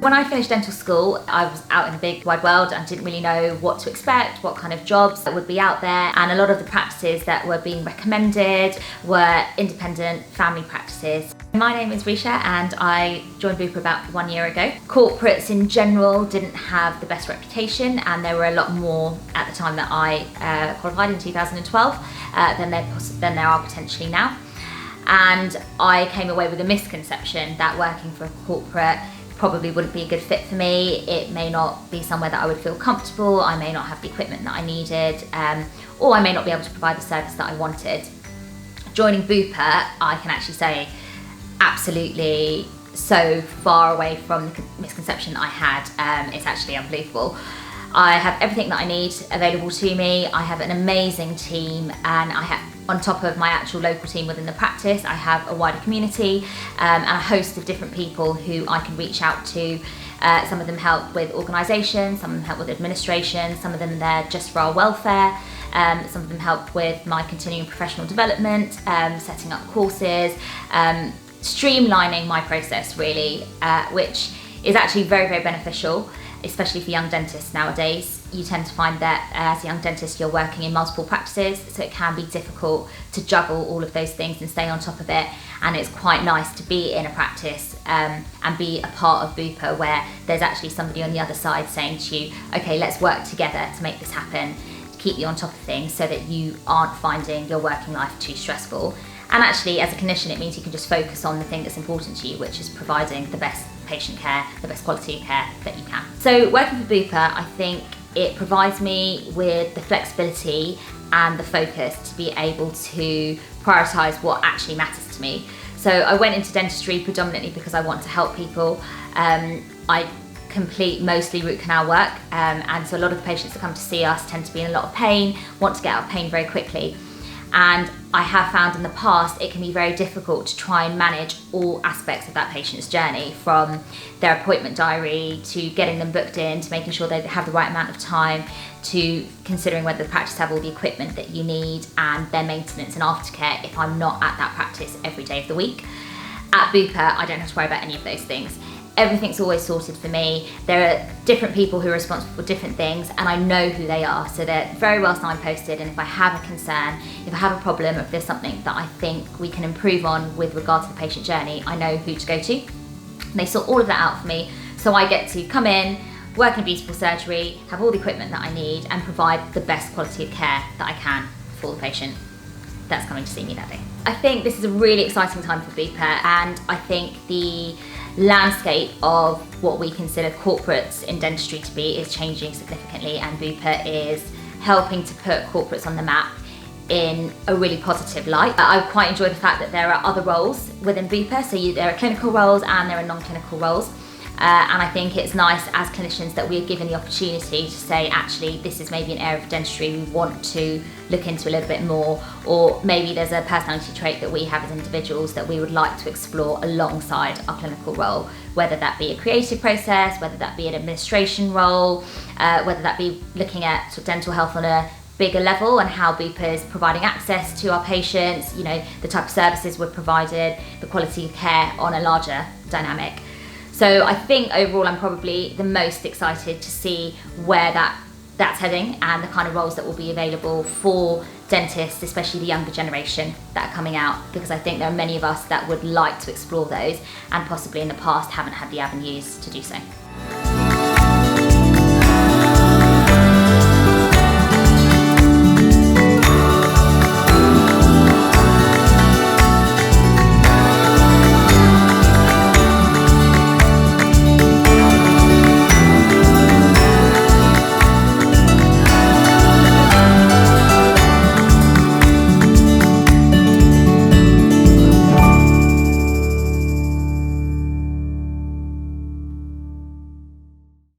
When I finished dental school, I was out in the big wide world and didn't really know what to expect, what kind of jobs that would be out there. And a lot of the practices that were being recommended were independent family practices. My name is Risha and I joined Bupa about 1 year ago. Corporates in general didn't have the best reputation, and there were a lot more at the time that I qualified in 2012 than there are potentially now. And I came away with a misconception that working for a corporate probably wouldn't be a good fit for me. It may not be somewhere that I would feel comfortable, I may not have the equipment that I needed, or I may not be able to provide the service that I wanted. Joining Bupa, I can actually say absolutely so far away from the misconception that I had. It's actually unbelievable. I have everything that I need available to me. I have an amazing team, and I have, on top of my actual local team within the practice, I have a wider community and a host of different people who I can reach out to. Some of them help with organisation, some of them help with administration, some of them they're just for our welfare, some of them help with my continuing professional development, setting up courses, streamlining my process really, which is actually very, very beneficial, especially for young dentists nowadays. You tend to find that as a young dentist you're working in multiple practices, so it can be difficult to juggle all of those things and stay on top of it, and it's quite nice to be in a practice and be a part of Bupa where there's actually somebody on the other side saying to you, okay, let's work together to make this happen, to keep you on top of things so that you aren't finding your working life too stressful. And actually, as a clinician, it means you can just focus on the thing that's important to you, which is providing the best patient care, the best quality of care that you can. So working for Bupa, I think it provides me with the flexibility and the focus to be able to prioritise what actually matters to me. So I went into dentistry predominantly because I want to help people. I complete mostly root canal work, and so a lot of the patients that come to see us tend to be in a lot of pain, want to get out of pain very quickly. And I have found in the past it can be very difficult to try and manage all aspects of that patient's journey, from their appointment diary to getting them booked in, to making sure they have the right amount of time, to considering whether the practice have all the equipment that you need, and their maintenance and aftercare if I'm not at that practice every day of the week. At Bupa, I don't have to worry about any of those things. Everything's always sorted for me. There are different people who are responsible for different things, and I know who they are, so they're very well signposted, and if I have a concern, if I have a problem, if there's something that I think we can improve on with regard to the patient journey, I know who to go to. They sort all of that out for me, so I get to come in, work in a beautiful surgery, have all the equipment that I need, and provide the best quality of care that I can for the patient that's coming to see me that day. I think this is a really exciting time for Bupa, and I think the landscape of what we consider corporates in dentistry to be is changing significantly, and Bupa is helping to put corporates on the map in a really positive light. I quite enjoy the fact that there are other roles within Bupa, so there are clinical roles and there are non-clinical roles. And I think it's nice as clinicians that we are given the opportunity to say, actually, this is maybe an area of dentistry we want to look into a little bit more, or maybe there's a personality trait that we have as individuals that we would like to explore alongside our clinical role, whether that be a creative process, whether that be an administration role, whether that be looking at sort of dental health on a bigger level and how Bupa is providing access to our patients, you know, the type of services we're provided, the quality of care on a larger dynamic. So I think overall I'm probably the most excited to see where that's heading and the kind of roles that will be available for dentists, especially the younger generation that are coming out, because I think there are many of us that would like to explore those and possibly in the past haven't had the avenues to do so.